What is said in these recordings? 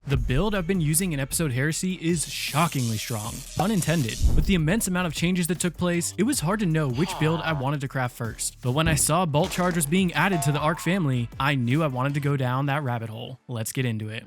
The build I've been using in Episode Heresy is shockingly strong, pun intended. With the immense amount of changes that took place, it was hard to know which build I wanted to craft first. But when I saw Bolt Charge was being added to the Arc family, I knew I wanted to go down that rabbit hole. Let's get into it.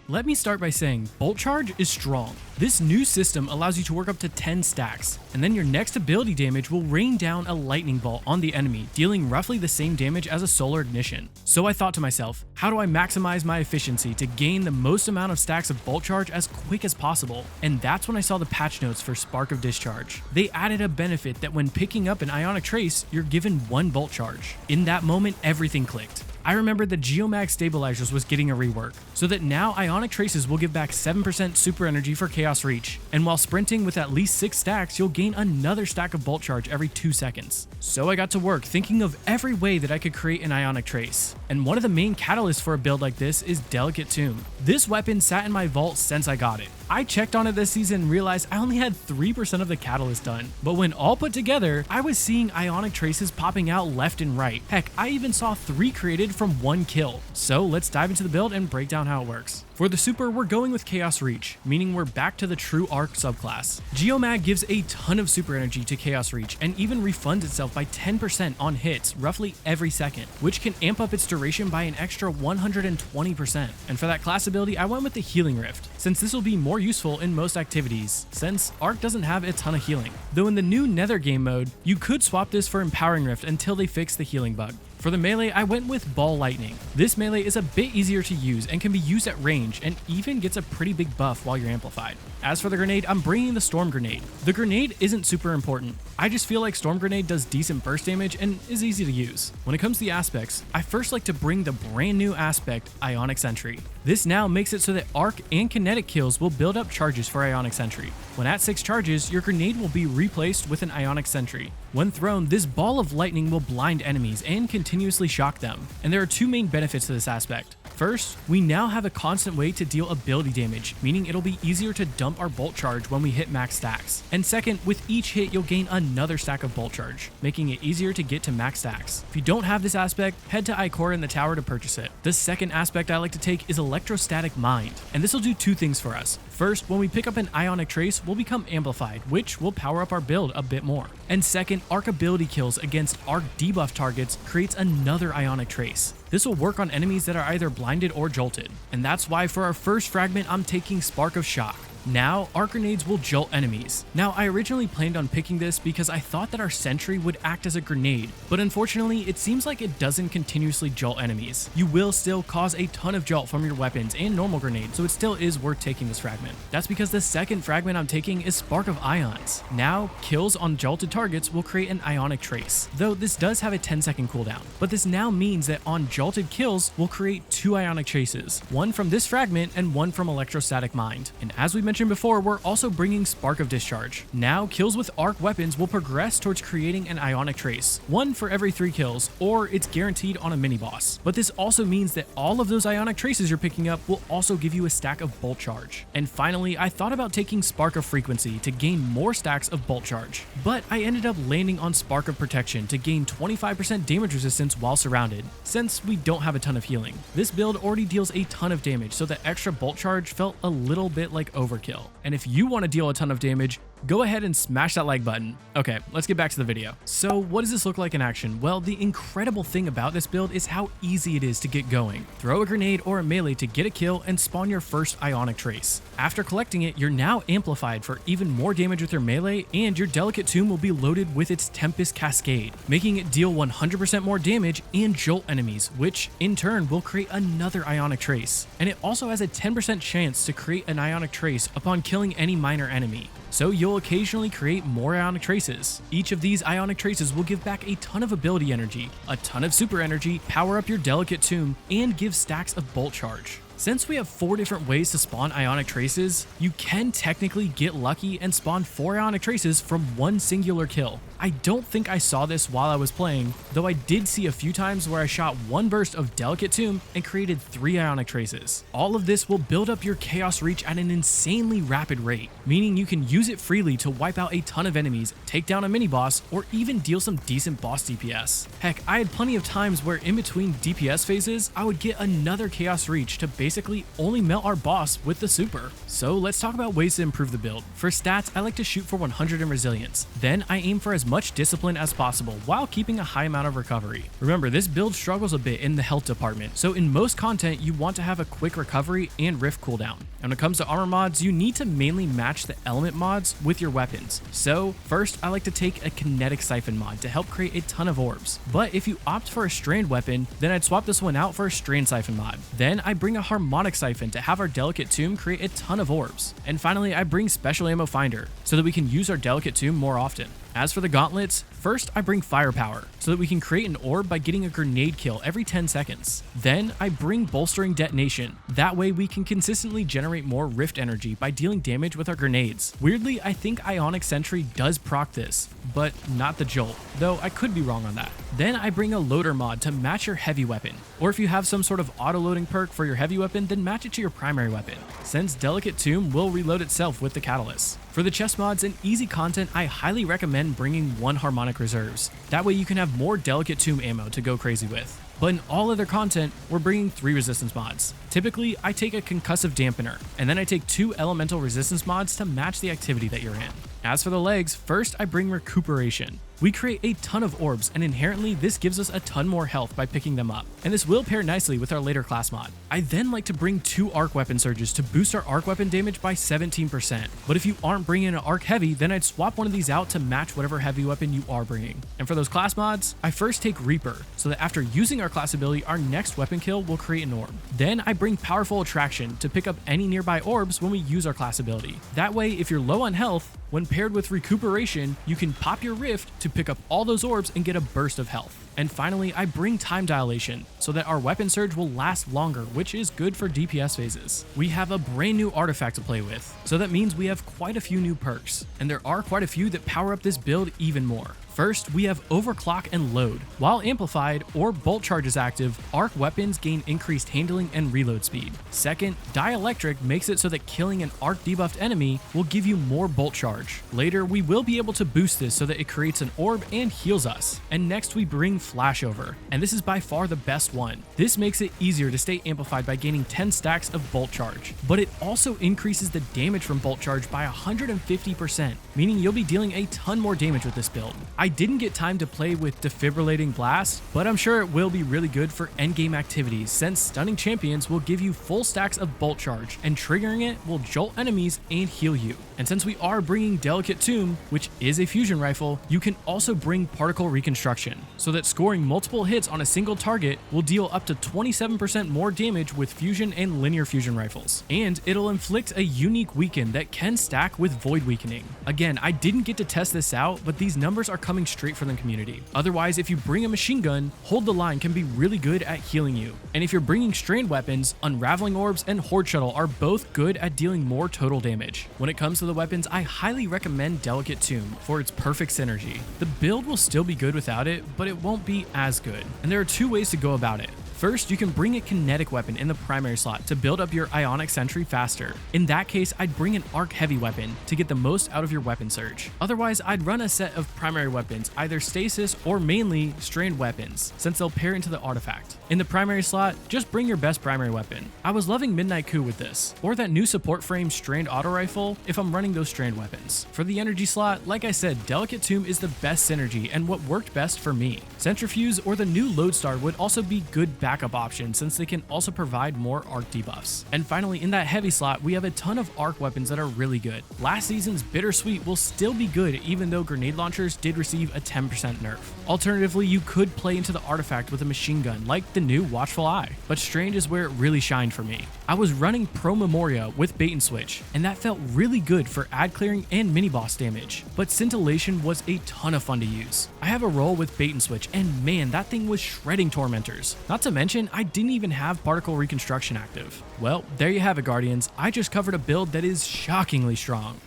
Let me start by saying Bolt Charge is strong. This new system allows you to work up to 10 stacks, and then your next ability damage will rain down a lightning bolt on the enemy, dealing roughly the same damage as a solar ignition. So I thought to myself, how do I maximize my efficiency to gain the most amount of stacks of Bolt Charge as quick as possible? And that's when I saw the patch notes for Spark of Discharge. They added a benefit that when picking up an Ionic Trace, you're given 1 Bolt Charge. In that moment, everything clicked. I remembered that Geomag Stabilizers was getting a rework, so that now Ionic Traces will give back 7% super energy for Chaos Reach, and while sprinting with at least 6 stacks, you'll gain another stack of Bolt Charge every 2 seconds. So I got to work thinking of every way that I could create an Ionic Trace, and one of the main catalysts for a build like this is Delicate Tomb. This weapon sat in my vault since I got it. I checked on it this season and realized I only had 3% of the catalyst done, but when all put together, I was seeing Ionic Traces popping out left and right. Heck, I even saw 3 created from 1 kill. So let's dive into the build and break down how it works. For the super, we're going with Chaos Reach, meaning we're back to the true Arc subclass. Geomag gives a ton of super energy to Chaos Reach and even refunds itself by 10% on hits roughly every second, which can amp up its duration by an extra 120%. And for that class ability, I went with the Healing Rift, since this will be more useful in most activities, since Arc doesn't have a ton of healing. Though in the new Nether game mode, you could swap this for Empowering Rift until they fix the healing bug. For the melee, I went with Ball Lightning. This melee is a bit easier to use and can be used at range and even gets a pretty big buff while you're amplified. As for the grenade, I'm bringing the Storm Grenade. The grenade isn't super important. I just feel like Storm Grenade does decent burst damage and is easy to use. When it comes to the aspects, I first like to bring the brand new aspect, Ionic Sentry. This now makes it so that arc and kinetic kills will build up charges for Ionic Sentry. When at 6 charges, your grenade will be replaced with an Ionic Sentry. When thrown, this ball of lightning will blind enemies and continuously shock them. And there are 2 main benefits to this aspect. First, we now have a constant way to deal ability damage, meaning it'll be easier to dump our Bolt Charge when we hit max stacks. And second, with each hit you'll gain another stack of Bolt Charge, making it easier to get to max stacks. If you don't have this aspect, head to Ikora in the tower to purchase it. The second aspect I like to take is Electrostatic Mind, and this will do 2 things for us. First, when we pick up an Ionic Trace, we'll become amplified, which will power up our build a bit more. And second, Arc ability kills against Arc debuff targets creates another Ionic Trace. This will work on enemies that are either blinded or jolted. And that's why for our first fragment, I'm taking Spark of Shock. Now, Arc Grenades will jolt enemies. Now, I originally planned on picking this because I thought that our Sentry would act as a grenade, but unfortunately, it seems like it doesn't continuously jolt enemies. You will still cause a ton of jolt from your weapons and normal grenades, so it still is worth taking this fragment. That's because the second fragment I'm taking is Spark of Ions. Now, kills on jolted targets will create an Ionic Trace, though this does have a 10-second cooldown. But this now means that on jolted kills, we'll create 2 Ionic Traces, one from this fragment and one from Electrostatic Mind. And as we mentioned before, we're also bringing Spark of Discharge. Now, kills with arc weapons will progress towards creating an Ionic Trace, one for every 3 kills, or it's guaranteed on a mini-boss. But this also means that all of those Ionic Traces you're picking up will also give you a stack of Bolt Charge. And finally, I thought about taking Spark of Frequency to gain more stacks of Bolt Charge, but I ended up landing on Spark of Protection to gain 25% damage resistance while surrounded, since we don't have a ton of healing. This build already deals a ton of damage, so the extra Bolt Charge felt a little bit like overkill. And if you want to deal a ton of damage, go ahead and smash that like button. Okay, let's get back to the video. So what does this look like in action? Well, the incredible thing about this build is how easy it is to get going. Throw a grenade or a melee to get a kill and spawn your first Ionic Trace. After collecting it, you're now amplified for even more damage with your melee, and your Delicate Tomb will be loaded with its Tempests Cascade, making it deal 100% more damage and jolt enemies, which in turn will create another Ionic Trace. And it also has a 10% chance to create an Ionic Trace upon killing any minor enemy. So you'll occasionally create more Ionic Traces. Each of these Ionic Traces will give back a ton of ability energy, a ton of super energy, power up your Delicate Tomb, and give stacks of Bolt Charge. Since we have 4 different ways to spawn Ionic Traces, you can technically get lucky and spawn 4 Ionic Traces from one singular kill. I don't think I saw this while I was playing, though I did see a few times where I shot one burst of Delicate Tomb and created 3 Ionic traces. All of this will build up your Chaos Reach at an insanely rapid rate, meaning you can use it freely to wipe out a ton of enemies, take down a mini boss, or even deal some decent boss DPS. Heck, I had plenty of times where in between DPS phases, I would get another Chaos Reach to basically only melt our boss with the super. So let's talk about ways to improve the build. For stats, I like to shoot for 100 in resilience. Then I aim for as much discipline as possible while keeping a high amount of recovery. Remember, this build struggles a bit in the health department, so in most content you want to have a quick recovery and rift cooldown. And when it comes to armor mods, you need to mainly match the element mods with your weapons. So first, I like to take a kinetic siphon mod to help create a ton of orbs. But if you opt for a strand weapon, then I'd swap this one out for a strand siphon mod. Then I bring a harmonic siphon to have our Delicate Tomb create a ton of orbs. And finally, I bring special ammo finder so that we can use our Delicate Tomb more often. As for the gauntlets, first I bring firepower so that we can create an orb by getting a grenade kill every 10 seconds. Then I bring bolstering detonation. That way we can consistently generate more rift energy by dealing damage with our grenades. Weirdly, I think Ionic Sentry does proc this, but not the jolt, though I could be wrong on that. Then I bring a loader mod to match your heavy weapon, or if you have some sort of auto-loading perk for your heavy weapon, then match it to your primary weapon, since Delicate Tomb will reload itself with the catalyst. For the chest mods and easy content, I highly recommend bringing 1 harmonic reserves. That way you can have more Delicate Tomb ammo to go crazy with. But in all other content, we're bringing 3 resistance mods. Typically, I take a concussive dampener, and then I take 2 elemental resistance mods to match the activity that you're in. As for the legs, first I bring recuperation. We create a ton of orbs, and inherently this gives us a ton more health by picking them up, and this will pair nicely with our later class mod. I then like to bring 2 arc weapon surges to boost our arc weapon damage by 17%, but if you aren't bringing an arc heavy, then I'd swap one of these out to match whatever heavy weapon you are bringing. And for those class mods, I first take Reaper, so that after using our class ability, our next weapon kill will create an orb. Then I bring Powerful Attraction to pick up any nearby orbs when we use our class ability. That way, if you're low on health, when paired with recuperation, you can pop your rift to pick up all those orbs and get a burst of health. And finally, I bring time dilation so that our weapon surge will last longer, which is good for DPS phases. We have a brand new artifact to play with, so that means we have quite a few new perks, and there are quite a few that power up this build even more. First, we have Overclock and Load. While amplified or bolt charge is active, arc weapons gain increased handling and reload speed. Second, Dielectric makes it so that killing an arc debuffed enemy will give you more bolt charge. Later, we will be able to boost this so that it creates an orb and heals us. And next we bring Flashover, and this is by far the best one. This makes it easier to stay amplified by gaining 10 stacks of bolt charge, but it also increases the damage from bolt charge by 150%, meaning you'll be dealing a ton more damage with this build. I didn't get time to play with Defibrillating Blast, but I'm sure it will be really good for endgame activities since Stunning Champions will give you full stacks of bolt charge, and triggering it will jolt enemies and heal you. And since we are bringing Delicate Tomb, which is a fusion rifle, you can also bring Particle Reconstruction, so that scoring multiple hits on a single target will deal up to 27% more damage with fusion and linear fusion rifles. And it'll inflict a unique weaken that can stack with Void Weakening. Again, I didn't get to test this out, but these numbers are coming straight from the community. Otherwise, if you bring a machine gun, Hold the Line can be really good at healing you. And if you're bringing strand weapons, Unraveling Orbs and Horde Shuttle are both good at dealing more total damage. When it comes to the weapons, I highly recommend Delicate Tomb for its perfect synergy. The build will still be good without it, but it won't be as good. And there are 2 ways to go about it. First, you can bring a kinetic weapon in the primary slot to build up your Ionic Sentry faster. In that case, I'd bring an arc heavy weapon to get the most out of your weapon surge. Otherwise, I'd run a set of primary weapons, either stasis or mainly strand weapons, since they'll pair into the artifact. In the primary slot, just bring your best primary weapon. I was loving Midnight Coup with this, or that new support frame strand auto rifle if I'm running those strand weapons. For the energy slot, like I said, Delicate Tomb is the best synergy and what worked best for me. Centrifuge or the new Lodestar would also be good backup options since they can also provide more arc debuffs. And finally, in that heavy slot, we have a ton of arc weapons that are really good. Last season's Bittersweet will still be good even though grenade launchers did receive a 10% nerf. Alternatively, you could play into the artifact with a machine gun like the new Watchful Eye, but Strange is where it really shined for me. I was running Pro Memoria with Bait and Switch, and that felt really good for ad clearing and mini boss damage, but Scintillation was a ton of fun to use. I have a roll with Bait and Switch, and man, that thing was shredding tormentors. Not to mention, I didn't even have Particle Reconstruction active. Well, there you have it, Guardians. I just covered a build that is shockingly strong.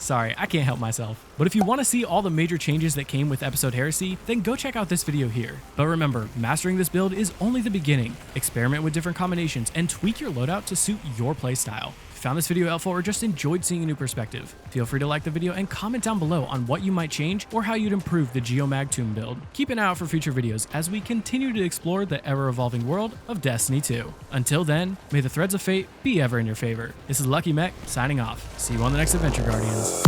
Sorry, I can't help myself. But if you want to see all the major changes that came with Episode Heresy, then go check out this video here. But remember, mastering this build is only the beginning. Experiment with different combinations and tweak your loadout to suit your playstyle. If you found this video helpful or just enjoyed seeing a new perspective, feel free to like the video and comment down below on what you might change or how you'd improve the Geomag Tomb build. Keep an eye out for future videos as we continue to explore the ever-evolving world of Destiny 2. Until then, may the threads of fate be ever in your favor. This is Lucky Mech signing off. See you on the next adventure, Guardians.